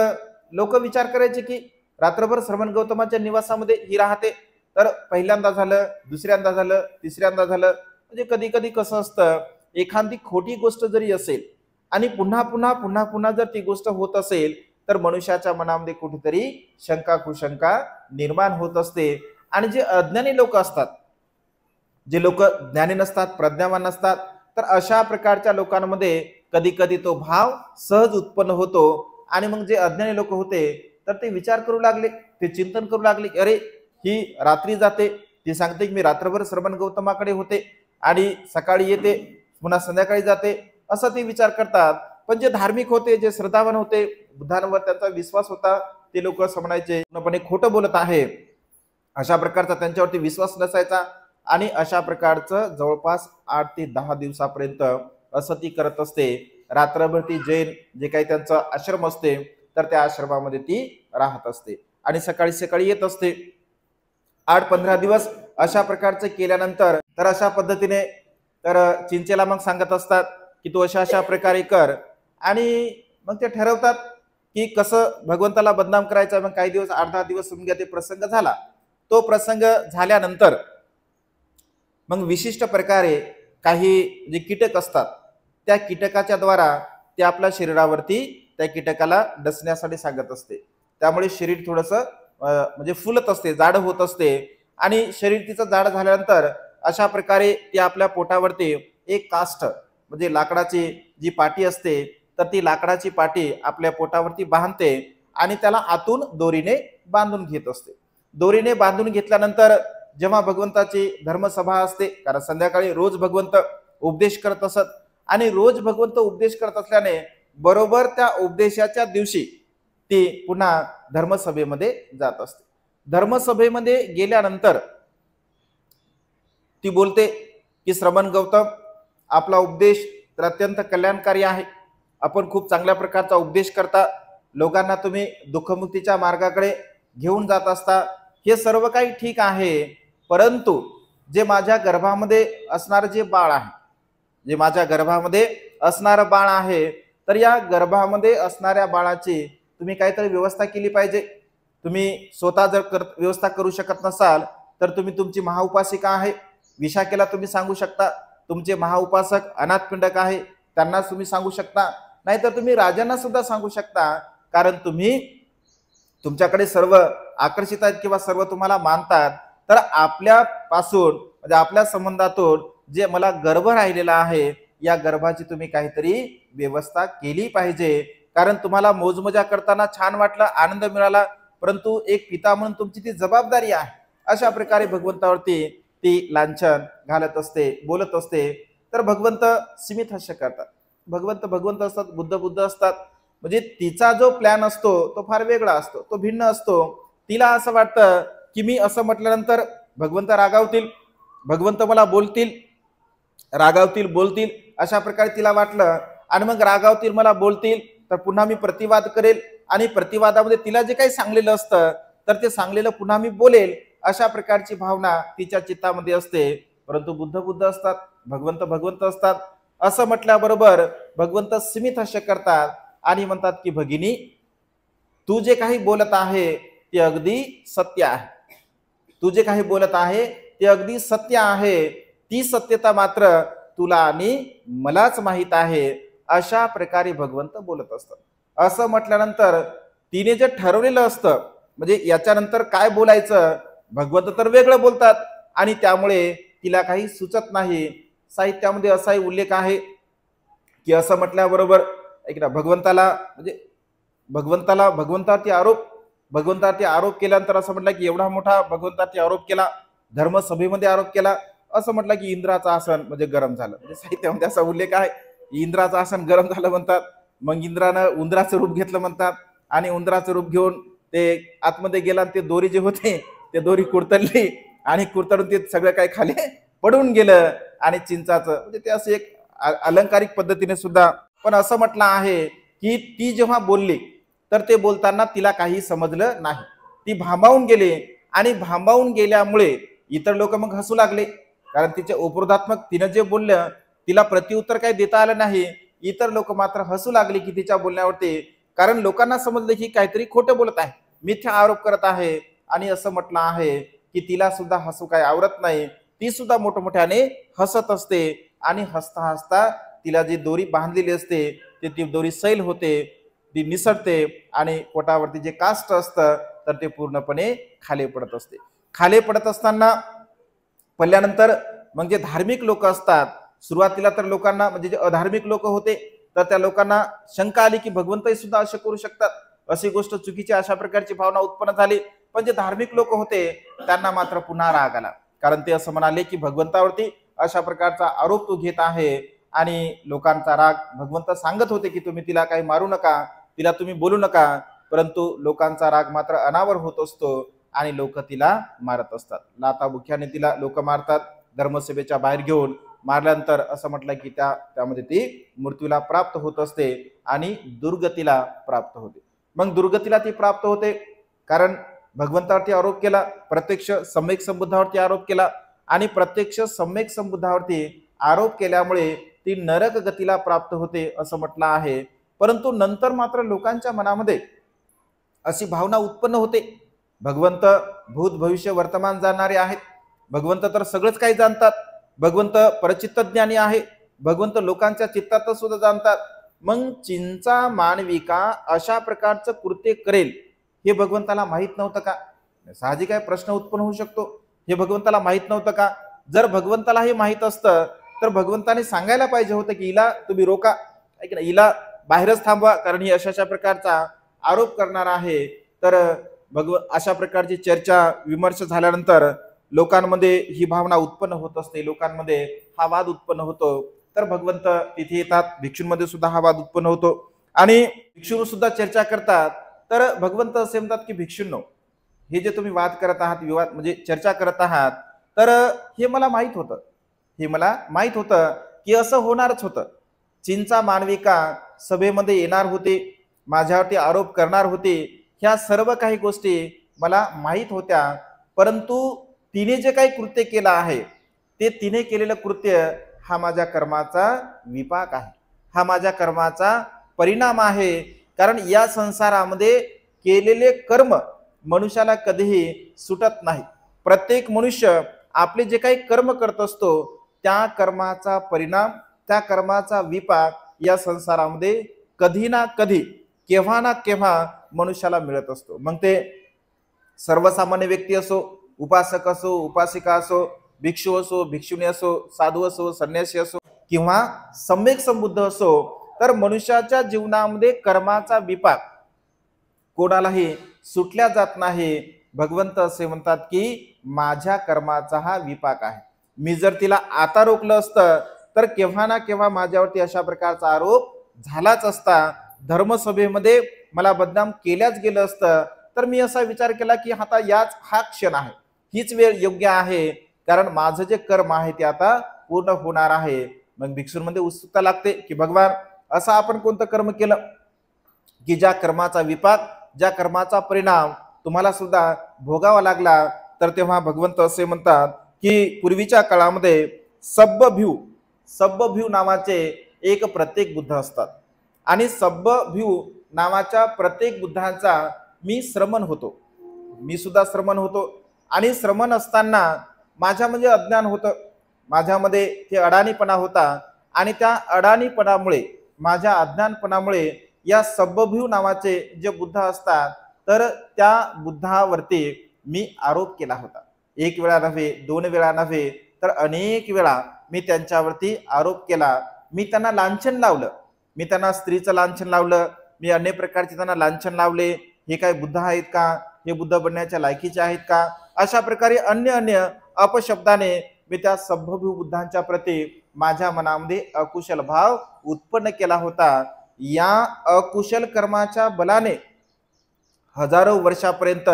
लोक विचार करायचे की रात्रभर श्रवण गौतमाच्या निवासामध्ये ही राहते. तर पहिल्यांदा झालं, दुसऱ्यांदा झालं, तिसऱ्यांदा झालं. म्हणजे कधी कधी कसं असतं, एखादी खोटी गोष्ट जरी असेल आणि पुन्हा पुन्हा पुन्हा पुन्हा जर ती गोष्ट होत असेल तर मनुष्याच्या मनामध्ये कुठेतरी शंका कुशंका निर्माण होत असते. आणि जे अज्ञानी लोक असतात, जे लोक ज्ञानी नसतात, प्रज्ञावान नसतात, तर अशा प्रकारच्या लोकांमध्ये कधी कधी तो भाव सहज उत्पन्न होतो आणि मग जे अज्ञानी लोक होते तर ते विचार करू लागले, ते चिंतन करू लागले, अरे ही रात्री जाते, ती सांगते की मी रात्रभर श्रमण गौतमाकडे होते आणि सकाळी येते पुन्हा संध्याकाळी जाते, असं ते विचार करतात. पण जे धार्मिक होते, जे श्रद्धावान होते, बुद्धांवर त्यांचा विश्वास होता, ते लोक असं म्हणायचे पूर्णपणे खोटं बोलत आहे, अशा प्रकारचा त्यांच्यावरती विश्वास नसायचा. आणि अशा प्रकारचं जवळपास 8 ते 10 दिवसापर्यंत असं ती करत असते. रात्रभर ती जैन जे काही त्यांचं आश्रम असते तर त्या आश्रमामध्ये ती राहत असते आणि सकाळी सकाळी येत असते. 8-15 दिवस अशा प्रकारचे केल्यानंतर तर अशा पद्धतीने तर चिंचेला मग सांगत असतात की तू अशा अशा प्रकारे कर, आणि मग ते ठरवतात की कसं भगवंताला बदनाम करायचं. मग काही दिवस 8-10 दिवस समजा ते प्रसंग झाला. तो प्रसंग झाल्यानंतर मग विशिष्ट प्रकारे काही जे कीटक असतात त्या कीटकाच्या द्वारा ते आपल्या शरीरावरती त्या कीटकाला डसण्यासाठी सांगत असते. त्यामुळे शरीर थोडंसं म्हणजे फुलत असते, जाड होत असते, आणि शरीर तिचं जाड झाल्यानंतर अशा प्रकारे ती आपल्या पोटावरती एक काष्ठ म्हणजे लाकडाची जी पाटी असते तर ती लाकडाची पाटी आपल्या पोटावरती बांधते आणि त्याला आतून दोरीने बांधून घेत असते. दोरीने बांधून घेतल्यानंतर जेव्हा भगवंताची धर्मसभा असते, कारण संध्याकाळी रोज भगवंत उपदेश करत असत आणि रोज भगवंत उपदेश करत असल्याने बरोबर त्या उपदेशाच्या दिवशी ती पुन्हा धर्मसभेमध्ये जात असते. धर्मसभेमध्ये गेल्यानंतर ती बोलते की श्रमण गौतम, आपला उपदेश तर अत्यंत कल्याणकारी आहे, आपण खूप चांगल्या प्रकारचा उपदेश करता, लोकांना तुम्ही दुःखमुक्तीच्या मार्गाकडे घेऊन जात असता, हे सर्व काही ठीक आहे. परंतु जे माझ्या गर्भामध्ये असणारं जे बाळ आहे, जे माझ्या गर्भामध्ये असणारं बाळ आहे, तर या गर्भामध्ये असणाऱ्या बाळाची तुम्ही काहीतरी व्यवस्था केली पाहिजे. तुम्ही स्वतः जर व्यवस्था करू शकत नसाल तर तुम्ही तुमची महाउपासिका आहे विशाखेला तुम्ही सांगू शकता, तुमचे महाउपासक अनाथपिंडक आहे त्यांना तुम्ही सांगू शकता, नाहीतर तुम्ही राजांना सुद्धा सांगू शकता. कारण तुम्ही तुमच्याकडे सर्व आकर्षित आहेत किंवा सर्व तुम्हाला मानतात, तर आपल्यापासून म्हणजे आपल्या संबंधातून जे मला गर्भ राहिलेला आहे या गर्भाची तुम्ही काहीतरी व्यवस्था केली पाहिजे. कारण तुम्हाला मोजमजा करताना छान वाटलं, आनंद मिळाला, परंतु एक पिता म्हणून तुमची ती जबाबदारी आहे. अशा प्रकारे भगवंतावरती ती लांछन घालत असते, बोलत असते. तर भगवंत सीमित हास्य करतात. भगवंत असतात, बुद्ध असतात. म्हणजे तिचा जो प्लॅन असतो तो फार वेगळा असतो, तो भिन्न असतो. तिला असं वाटतं की मी असं म्हटल्यानंतर भगवंत रागावतील, भगवंत मला बोलतील, रागावतील, बोलतील, अशा प्रकारे तिला वाटलं. आणि मग रागावतील, मला बोलतील, तर पुन्हा मी प्रतिवाद करेल आणि प्रतिवादामध्ये तिला जे काही सांगलेलं असतं तर ते सांगलेलं पुन्हा मी बोलेल, अशा प्रकारची भावना तिच्या चित्तामध्ये असते. परंतु बुद्ध असतात, भगवंत असतात. असं म्हटल्याबरोबर भगवंत सीमित हास्य करतात आणि म्हणतात की भगिनी, तू जे काही बोलत आहे ते अगदी सत्य आहे, तू जे काही बोलत आहे ते अगदी सत्य आहे, ती सत्यता मात्र तुला आणि मलाच माहित आहे. अशा प्रकारे भगवंत बोलत असतात. असं म्हटल्यानंतर तिने जे ठरवलेलं असतं म्हणजे याच्यानंतर काय बोलायचं, भगवंत तर वेगळं बोलतात आणि त्यामुळे तिला काही सुचत नाही. साहित्यामध्ये असाही उल्लेख आहे की असं म्हटल्याबरोबर ऐक ना, भगवंतावरती आरोप केल्यानंतर असं म्हटलं की एवढा मोठा भगवंतावरती आरोप केला, धर्मसभेमध्ये आरोप केला, असं म्हटलं की इंद्राचं आसन म्हणजे गरम झालं. म्हणजे साहित्यामध्ये असा उल्लेख आहे, इंद्राचं आसन गरम झालं म्हणतात. मग इंद्रानं उंदराचं रूप घेतलं म्हणतात आणि उंदराचं रूप घेऊन ते आतमध्ये गेला आणि ते दोरी जे होते ते दोरी कुरतडली आणि कुरतडून ते सगळं काही खाली पडून गेलं. आणि चिंचाचं म्हणजे ते असं एक अलंकारिक पद्धतीने सुद्धा. पण असं म्हटलं आहे की ती जेव्हा बोलली तर ते बोलताना तिला काही समजलं नाही, ती भांबावून गेली आणि भांबावून गेल्यामुळे इतर लोक मग हसू लागले. कारण तिचे उपरोधात्मक तिनं जे बोललं तिला प्रत्युत्तर काही देता आलं नाही. इतर लोक मात्र हसू लागले की तिच्या बोलण्यावरती, कारण लोकांना समजलं की काहीतरी खोटं बोलत आहे, मिथ्या आरोप करत आहे. आणि असं म्हटलं आहे की तिला सुद्धा हसू काही आवरत नाही, ती सुद्धा मोठमोठ्याने हसत असते आणि हसता हसता तिला जी दोरी बांधलेली असते ती दोरी सैल होते, ती निसटते आणि पोटावरती जे काष्ट असतं तर ते पूर्णपणे खाली पडत असते. खाली पडत असताना पडल्यानंतर मग जे धार्मिक लोक असतात, सुरुवातीला तर लोकांना म्हणजे जे अधार्मिक लोक होते तर त्या लोकांना शंका आली की भगवंतही सुद्धा असे करू शकतात, अशी गोष्ट चुकीची, अशा प्रकारची भावना उत्पन्न झाली. पण जे धार्मिक लोक होते त्यांना मात्र पुन्हा राग आला, कारण ते असं म्हणाले की भगवंतावरती अशा प्रकारचा आरोप तू घेत आहे. आणि लोकांचा राग, भगवंत सांगत होते की तुम्ही तिला काही मारू नका, तिला तुम्ही बोलू नका, परंतु लोकांचा राग मात्र अनावर होत असतो आणि लोक तिला मारत असतात. लाथाबुक्याने तिला लोक मारतात, धर्मसभेच्या बाहेर घेऊन मारल्यानंतर असं म्हटलं की त्यामध्ये ती मृत्यूला प्राप्त होत असते आणि दुर्गतीला प्राप्त होते. मग दुर्गतीला ती प्राप्त होते कारण भगवंतावरती आरोप केला, प्रत्यक्ष सम्यक संबुद्धावरती आरोप केला आणि प्रत्यक्ष सम्यक संबुद्धावरती आरोप केल्यामुळे ती नरक गतीला प्राप्त होते असं म्हटलं आहे. परंतु नंतर मात्र लोकांच्या मनामध्ये अशी भावना उत्पन्न होते, भगवंत भूत भविष्य वर्तमान जाणणारे आहेत, भगवंत तर सगळंच काही जाणतात, भगवंत परचित्त ज्ञानी आहे, भगवंत लोकांच्या चित्तात सुद्धा जाणतात. मग चिंचा मानविका अशा प्रकारचं कृत्य करेल हे भगवंताला माहित नव्हतं का? साहजिक आहे, प्रश्न उत्पन्न होऊ शकतो, हे भगवंताला माहित नव्हतं का? जर भगवंताला हे माहित असतं तर भगवंताने सांगायला पाहिजे होतं की हिला तुम्ही रोका, ऐक ना, हिला बाहेरच थांबवा, कारण ही अशा प्रकारचा आरोप करणार आहे. तर अशा प्रकारची चर्चा विमर्श झाल्यानंतर लोकांमध्ये ही भावना उत्पन्न होत असते, लोकांमध्ये हा वाद उत्पन्न होतो. तर भगवंत तिथे येतात, भिक्षूंमध्ये सुद्धा हा वाद उत्पन्न होतो आणि भिक्षू सुद्धा चर्चा करतात. तर भगवंत असे म्हणतात की भिक्षूंनो, हे जे तुम्ही वाद करत आहात, विवाद म्हणजे चर्चा करत आहात, तर हे मला माहित होतं, हे मला माहित होतं की असं होणारच होतं. चिंचा मानविका सभेमध्ये येणार होते, माझ्यावरती आरोप करणार होते, ह्या सर्व काही गोष्टी मला माहित होत्या. परंतु तिने जे काही कृत्य केलं आहे ते तिने केलेलं कृत्य हा माझ्या कर्माचा विपाक आहे, हा माझ्या कर्माचा परिणाम आहे. कारण या संसारामध्ये केलेले कर्म मनुष्याला कधीही सुटत नाही. प्रत्येक मनुष्य आपले जे काही कर्म करत असतो त्या कर्माचा परिणाम, त्या कर्माचा विपाक या संसारामध्ये कधी ना कधी, केव्हा ना केव्हा मनुष्याला मिळत असतो. मग ते सर्वसामान्य व्यक्ती असो, उपासक असो, उपासिका असो, भिक्षू असो, भिक्षुणी असो, साधू असो, संन्यासी असो किंवा सम्यक संबुद्ध असो, तर मनुष्याच्या जीवनामध्ये कर्माचा विपाक कोणालाही सुटल्या जात नाही. भगवंत असे म्हणतात की माझ्या कर्माचा हा विपाक आहे. मी जर तिला आता रोखलं असतं तर केव्हा ना केव्हा माझ्यावरती अशा प्रकारचा आरोप झालाच असता, धर्मसभेमध्ये मला बदनाम केल्याच गेलं असतं. तर मी असा विचार केला की आता हा क्षण आहे, हीच वेळ योग्य आहे, कारण माझं जे कर्म आहे ते आता पूर्ण होणार आहे. मग भिक्षूंमध्ये उत्सुकता लागते की भगवान, असं आपण कोणतं कर्म केलं की ज्या कर्माचा विपाक, ज्या कर्माचा परिणाम तुम्हाला सुद्धा भोगावा लागला? तर तेव्हा भगवंत असे म्हणतात की पूर्वीच्या काळामध्ये सब्बभ्यू नावाचे एक प्रत्येक बुद्ध असतात आणि सब्बभ्यू नावाच्या प्रत्येक बुद्धांचा मी श्रमण होतो, मी सुद्धा श्रमण होतो. आणि श्रमण असताना माझ्या म्हणजे अज्ञान होतं, माझ्यामध्ये ते अडाणीपणा होता आणि त्या अडाणीपणामुळे, माझ्या अज्ञानपणामुळे या सब्बभ्यू नावाचे जे बुद्ध असतात तर त्या बुद्धावरती मी आरोप केला होता. एक वेळा नव्हे, दोन वेळा नव्हे, तर अनेक वेळा मी त्यांच्यावरती आरोप केला. मी त्यांना लांछन लावलं, मी त्यांना स्त्रीचं लांछन लावलं, मी अनेक प्रकारचे त्यांना लांछन लावले. हे काय बुद्ध आहेत का? हे बुद्ध बनण्याच्या लायकीचे आहेत का? अशा प्रकारे अन्य अपशब्दाने मी त्या सब्बभ्यू बुद्धांच्या प्रती माझ्या मनामध्ये अकुशल भाव उत्पन्न केला होता. या अकुशल कर्माच्या बलाने हजारो वर्षापर्यंत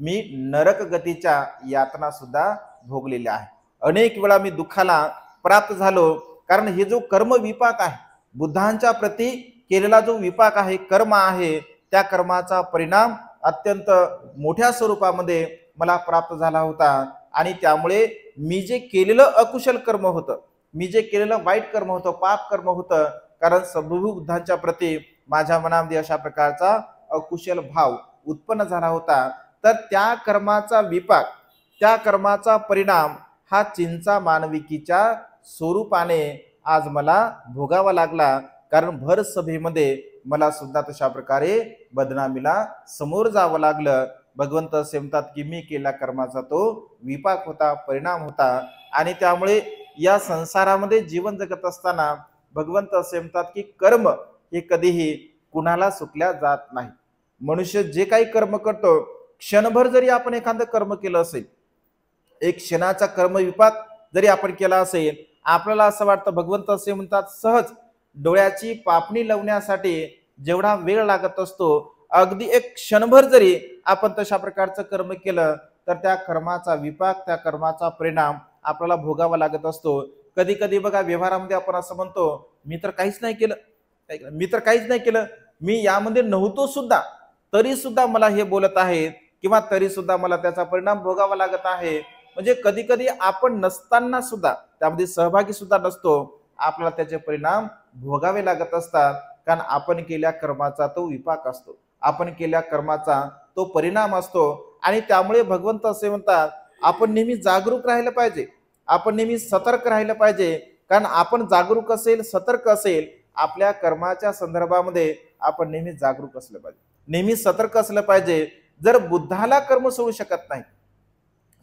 मी नरक गतीच्या यातना सुद्धा भोगलेल्या आहे. अनेक वेळा मी दुःखाला प्राप्त झालो, कारण हे जो कर्म विपाक आहे, बुद्धांच्या प्रती केलेला जो विपाक आहे, कर्म आहे, त्या कर्माचा परिणाम अत्यंत मोठ्या स्वरूपामध्ये मला प्राप्त झाला होता. आणि त्यामुळे मी जे केलेलं अकुशल कर्म होतं, मी जे केलेलं वाईट कर्म होतं, पाप कर्म होतं, कारण सब्बभ्यू बुद्धांच्या प्रती माझ्या मनामध्ये अशा प्रकारचा अकुशल भाव उत्पन्न झाला होता. तर त्या कर्माचा विपाक, त्या कर्माचा परिणाम हा चिंचा मानविकीच्या स्वरूपाने आज मला भोगावा लागला. कारण भर सभेमध्ये मला सुद्धा तशा प्रकारे बदनामीला समोर जावं लागलं. भगवंत असे म्हणतात की मी केलेल्या कर्माचा तो विपाक होता, परिणाम होता. आणि त्यामुळे या संसारामध्ये जीवन जगत असताना भगवंत असे म्हणतात की कर्म हे कधीही कुणाला चुकल्या जात नाही. मनुष्य जे काही कर्म करतो, क्षणभर जरी आपण एखादं कर्म केलं असेल, एक क्षणाचा कर्मविपाक जरी आपण केला असेल, आपल्याला असं वाटतं, भगवंत असे म्हणतात, सहज डोळ्याची पापणी लावण्यासाठी जेवढा वेळ लागत असतो, अगदी एक क्षणभर जरी आपण तशा प्रकारचं कर्म केलं तर त्या कर्माचा विपाक, त्या कर्माचा परिणाम आपल्याला भोगावा लागत असतो. कधी कधी बघा, व्यवहारामध्ये आपण असं म्हणतो, मी तर काहीच नाही केलं, मी तर काहीच नाही केलं, मी यामध्ये नव्हतो सुद्धा, तरी सुद्धा मला हे बोलत आहेत, किंवा तरी सुद्धा मला त्याचा परिणाम भोगावा लागत आहे. म्हणजे कधी कधी आपण नसताना सुद्धा, त्यामध्ये सहभागी सुद्धा नसतो, आपल्याला त्याचे परिणाम भोगावे लागत असतात. कारण आपण केल्या कर्माचा तो विपाक असतो, आपण केल्या कर्माचा तो परिणाम असतो. आणि त्यामुळे भगवंत असे म्हणतात, आपण नेहमी जागरूक राहिलं पाहिजे, आपण नेहमी सतर्क राहिलं पाहिजे. कारण आपण जागरूक असेल, सतर्क असेल, आपल्या कर्माच्या संदर्भामध्ये आपण नेहमी जागरूक असलं पाहिजे, नेहमी सतर्क असलं पाहिजे. जर बुद्धाला कर्म सोडू शकत नाही,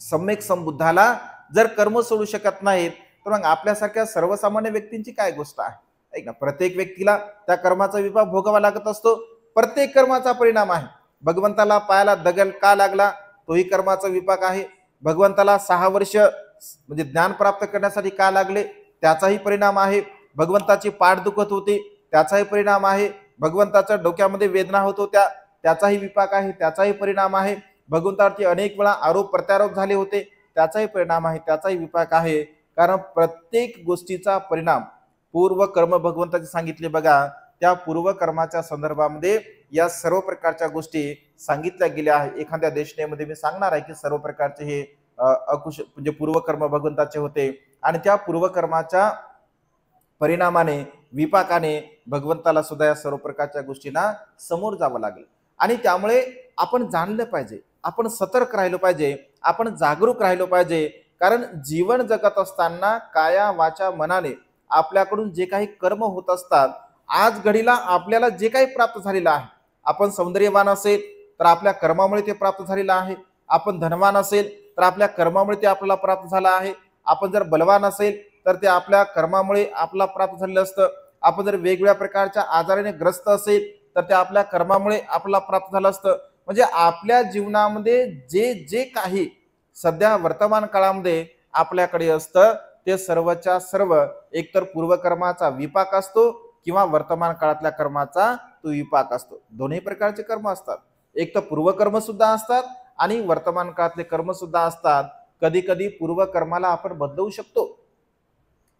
सम्यक संबुद्धाला जर कर्म सोडू शकत नाहीत, तर मग आपल्यासारख्या सर्वसामान्य व्यक्तींची काय गोष्ट आहे? ऐक ना, प्रत्येक व्यक्तीला त्या कर्माचा विपाक भोगावा लागत असतो, प्रत्येक कर्माचा परिणाम आहे. भगवंताला पायाला दगल का लागला, तोही कर्माचा विपाक आहे. भगवंताला 6 वर्ष म्हणजे ज्ञान प्राप्त करण्यासाठी का लागले, त्याचाही परिणाम आहे. भगवंताची पाठ दुखत होती, त्याचाही परिणाम आहे. भगवंताच्या डोक्यामध्ये वेदना होत होत्या, त्याचाही विपाक आहे, त्याचाही परिणाम आहे. भगवंतावरती अनेक वेळा आरोप प्रत्यारोप झाले होते, त्याचाही परिणाम आहे, त्याचाही विपाक आहे. कारण प्रत्येक गोष्टीचा परिणाम, पूर्व कर्म भगवंताचे सांगितले बघा, त्या पूर्व कर्माच्या संदर्भामध्ये या सर्व प्रकारच्या गोष्टी सांगितल्या गेल्या आहेत. एखाद्या देशनेमध्ये मी सांगणार आहे की सर्व प्रकारचे हे म्हणजे पूर्वकर्म भगवंताचे होते, आणि त्या पूर्वकर्माच्या परिणामाने, विपाकाने भगवंताला सुद्धा या सर्व प्रकारच्या गोष्टींना समोर जावं लागेल. आणि त्यामुळे आपण जाणलं पाहिजे, आपण सतर्क राहिलो पाहिजे, आपण जागरूक राहिलो पाहिजे. कारण जीवन जगत असताना काया वाचा मनाने आपल्याकडून जे काही कर्म होत असतात, आज घडीला आपल्याला जे काही प्राप्त झालेलं आहे, आपण सौंदर्यवान असेल तर आपल्या कर्मामुळे ते प्राप्त झालेलं आहे, आपण धनवान असेल तर आपल्या कर्मामुळे ते आपल्याला प्राप्त झालं आहे, आपण जर बलवान असेल तर ते आपल्या कर्मामुळे आपल्याला प्राप्त झालेलं असतं, आपण जर वेगवेगळ्या प्रकारच्या आजाराने ग्रस्त असेल तर ते आपल्या कर्मामुळे आपल्याला प्राप्त झालं असतं. म्हणजे आपल्या जीवनामध्ये जे जे काही सध्या वर्तमान काळामध्ये आपल्याकडे असतं, ते सर्वच्या सर्व एकतर पूर्वकर्माचा विपाक असतो किंवा वर्तमान काळातल्या कर्माचा तो विपाक असतो. दोन्ही प्रकारचे कर्म असतात, एक तर पूर्वकर्म सुद्धा असतात आणि वर्तमान काळातले कर्म सुद्धा असतात. कधी कधी पूर्वकर्माला आपण बदलवू शकतो,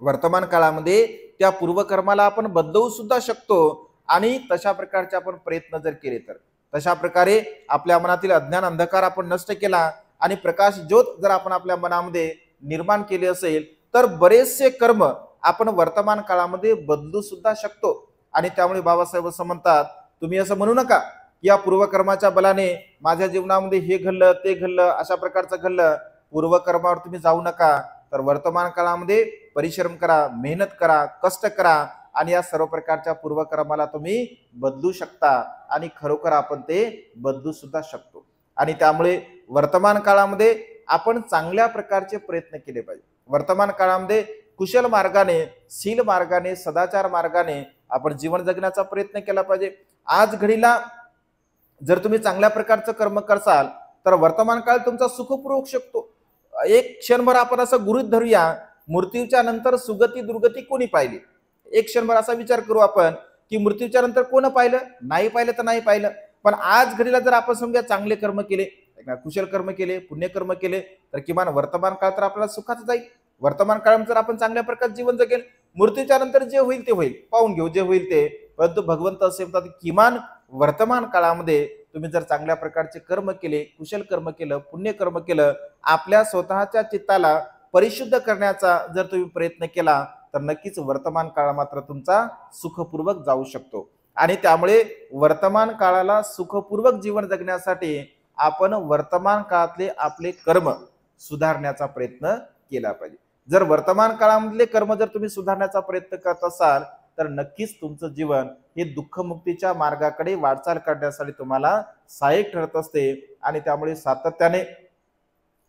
वर्तमान काळामध्ये त्या पूर्वकर्माला आपण बदलवू सुद्धा शकतो. आणि तशा प्रकारचे आपण प्रयत्न जर केले तर, तशा प्रकारे आपल्या मनातील अज्ञान अंधकार आपण नष्ट केला आणि प्रकाश ज्योत जर आपण आपल्या मनामध्ये निर्माण केले असेल, तर बरेचसे कर्म आपण वर्तमान काळामध्ये बदलू सुद्धा शकतो. आणि त्यामुळे बाबासाहेब असं म्हणतात, तुम्ही असं म्हणू नका की या पूर्वकर्माच्या बलाने माझ्या जीवनामध्ये हे घडलं, ते घडलं, अशा प्रकारचं घडलं. पूर्वकर्मावर तुम्ही जाऊ नका, तर वर्तमान काळामध्ये परिश्रम करा, मेहनत करा, कष्ट करा, आणि या सर्व प्रकारच्या पूर्वकर्माला तुम्ही बदलू शकता, आणि खरोखर आपण ते बदलू सुद्धा शकतो. आणि त्यामुळे वर्तमान काळामध्ये आपण चांगल्या प्रकारचे प्रयत्न केले पाहिजे. वर्तमान काळामध्ये कुशल मार्गाने, शील मार्गाने, सदाचार मार्गाने आपण जीवन जगण्याचा प्रयत्न केला पाहिजे. आज घडीला जर तुम्ही चांगल्या प्रकारचं कर्म करसाल तर वर्तमान काळ तुमचा सुखपूर्वक होऊ शकतो. एक क्षणभर आपण असं गृहीत धरूया, मृत्यूच्या नंतर सुगती दुर्गती कोणी पाहिली? एक क्षणभर असा विचार करू आपण की मृत्यूच्या नंतर कोण पाहिलं? नाही पाहिलं तर नाही पाहिलं. पण आज घडीला जर आपण समजा चांगले कर्म केले, कुशल कर्म केले, पुण्यकर्म केले, तर किमान वर्तमान काळ तर आपल्याला सुखात जाईल. वर्तमान काळात जर आपण चांगल्या प्रकारचे जीवन जगेल, मृत्यूच्या नंतर जे होईल ते होईल, पाहून घेऊ जे होईल ते. परंतु भगवंत असे म्हणतात, किमान वर्तमान काळामध्ये तुम्ही जर चांगल्या प्रकारचे कर्म केले, कुशल कर्म केलं, पुण्यकर्म केलं, आपल्या स्वतःच्या चित्ताला परिशुद्ध करण्याचा जर तुम्ही प्रयत्न केला, तर नक्कीच वर्तमान काळ मात्र तुमचा सुखपूर्वक जाऊ शकतो. आणि त्यामुळे वर्तमान काळाला सुखपूर्वक जीवन जगण्यासाठी आपण वर्तमान काळातले आपले कर्म सुधारण्याचा प्रयत्न केला पाहिजे. जर वर्तमान काळामधले कर्म जर तुम्ही सुधारण्याचा प्रयत्न करत असाल, तर नक्कीच तुमचं जीवन हे दुःखमुक्तीच्या मार्गाकडे वाटचाल करण्यासाठी तुम्हाला सहाय्यक ठरत असते. आणि त्यामुळे सातत्याने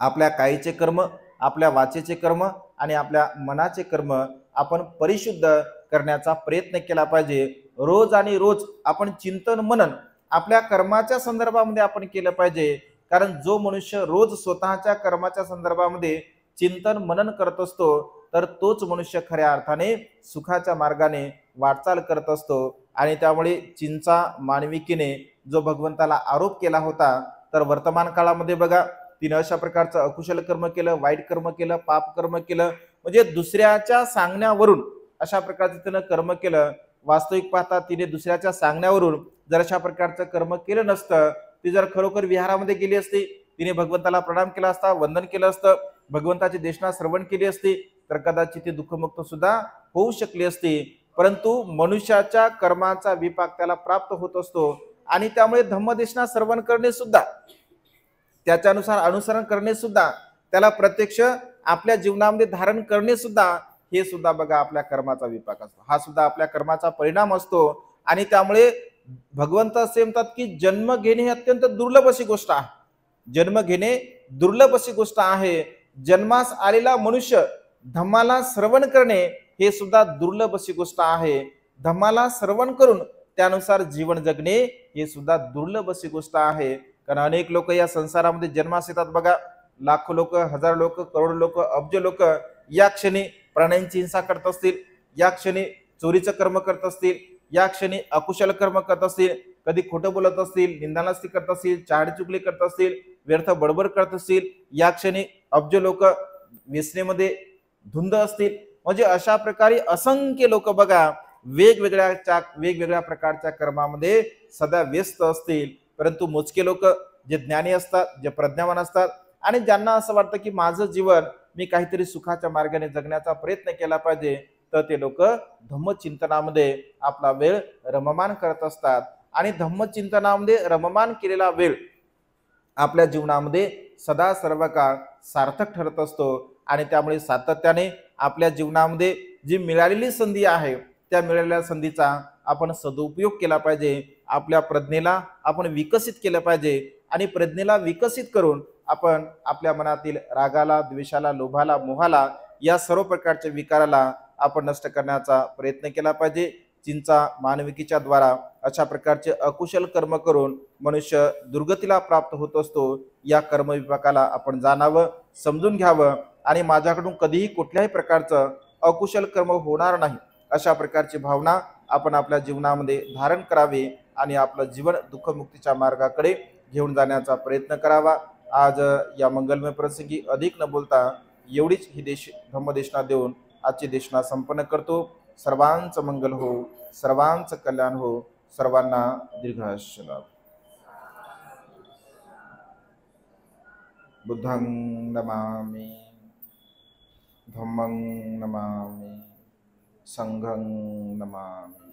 आपल्या कायेचे कर्म, आपल्या वाचेचे कर्म आणि आपल्या मनाचे कर्म आपण परिशुद्ध करण्याचा प्रयत्न केला पाहिजे। रोज आणि रोज आपण चिंतन मनन आपल्या कर्माच्या संदर्भामध्ये आपण केलं पाहिजे, कारण जो मनुष्य रोज स्वतःच्या कर्माच्या संदर्भामध्ये चिंतन मनन करत असतो तर तोच मनुष्य खऱ्या अर्थाने सुखाच्या मार्गाने वाटचाल करत असतो। आणि त्यामुळे चिंचा मानविकीने जो भगवंताला आरोप केला होता, तर वर्तमान काळामध्ये बघा तिने अशा प्रकारचं अकुशल कर्म केलं, वाईट कर्म केलं, पाप कर्म केलं, म्हणजे दुसऱ्याच्या सांगण्यावरून अशा प्रकारचं तिनं कर्म केलं। वास्तविक पाहता तिने दुसऱ्याच्या सांगण्यावरून जर अशा प्रकारचं कर्म केलं नसतं, ती जर खरोखर विहारामध्ये गेली असती, तिने भगवंताला प्रणाम केला असता, वंदन केलं असतं, भगवंताची देशना श्रवण केली असती, तर कदाचित ती दुःखमुक्त सुद्धा होऊ शकली असती। परंतु मनुष्याच्या कर्माचा विपाक त्याला प्राप्त होत असतो आणि त्यामुळे धम्मदेशना श्रवण करणे सुद्धा, त्याच्यानुसार अनुसरण करणे सुद्धा, त्याला प्रत्यक्ष आपल्या जीवनामध्ये धारण करणे सुद्धा, हे सुद्धा बघा आपल्या कर्माचा विपाक असतो, हा सुद्धा आपल्या कर्माचा परिणाम असतो। आणि त्यामुळे भगवंत असे म्हणतात की जन्म घेणे ही अत्यंत दुर्लभ अशी गोष्ट आहे, जन्म घेणे दुर्लभ अशी गोष्ट आहे। जन्मास आलेला मनुष्य धम्माला श्रवण करणे हे सुद्धा दुर्लभ अशी गोष्ट आहे। धम्माला श्रवण करून त्यानुसार जीवन जगणे हे सुद्धा दुर्लभ अशी गोष्ट आहे। कारण अनेक लोक या संसारामध्ये जन्मास येतात बघा, लाखो लोक, हजार लोक, करोड लोक, अब्ज लोक या क्षणी प्राण्यांची हिंसा करत असतील, या क्षणी चोरीचं कर्म करत असतील, या क्षणी अकुशल कर्म करत असतील, कधी खोटं बोलत असतील, निंदानास्ती करत असतील, चाड चुगली करत असतील, व्यर्थ बडबड करत असतील, या क्षणी अब्ज लोक व्यसनेमध्ये धुंद असतील, म्हणजे अशा प्रकारे असंख्य लोक बघा वेगवेगळ्या प्रकारच्या कर्मामध्ये सदा व्यस्त असतील। परंतु मोजके लोक जे ज्ञानी असतात, जे प्रज्ञावान असतात आणि ज्यांना असं वाटतं की माझं जीवन मी काहीतरी सुखाच्या मार्गाने जगण्याचा प्रयत्न केला पाहिजे, तर ते लोक धम्मचिंतनामध्ये आपला वेळ रममान करत असतात। आणि धम्मचिंतनामध्ये रममान केलेला वेळ आपल्या जीवनामध्ये सदा सर्व काळ सार्थक ठरत असतो। आणि त्यामुळे सातत्याने आपल्या जीवनामध्ये जी मिळालेली संधी आहे, त्या मिळालेल्या संधीचा आपण सदुपयोग केला पाहिजे। आपल्या प्रज्ञेला आपण विकसित केलं पाहिजे आणि प्रज्ञेला विकसित करून आपण आपल्या मनातील रागाला, द्वेषाला, लोभाला, मोहाला या सर्व प्रकारच्या विकाराला आपण नष्ट करण्याचा प्रयत्न केला पाहिजे। चिंचा मानविकीच्या द्वारा अशा प्रकारचे अकुशल कर्म करून मनुष्य दुर्गतीला प्राप्त होत असतो। या कर्मविपाकाला आपण जाणावं, समजून घ्यावं आणि माझ्याकडून कधीही कुठल्याही प्रकारचं अकुशल कर्म होणार नाही अशा प्रकारची भावना आपण आपल्या जीवनामध्ये धारण करावी आणि आपलं जीवन दुःखमुक्तीच्या मार्गाकडे घेऊन जाण्याचा प्रयत्न करावा। आज या मंगलमय प्रसंगी अधिक न बोलता एवढीच ही धम्मदेशना देऊन आजची देशना संपन्न करतो। सर्वांचं मंगल हो, सर्वांचं कल्याण हो, सर्वांना दीर्घायुष्य लाभ। बुद्धं नमामि, धम्मं नमामि, संघं नमामि।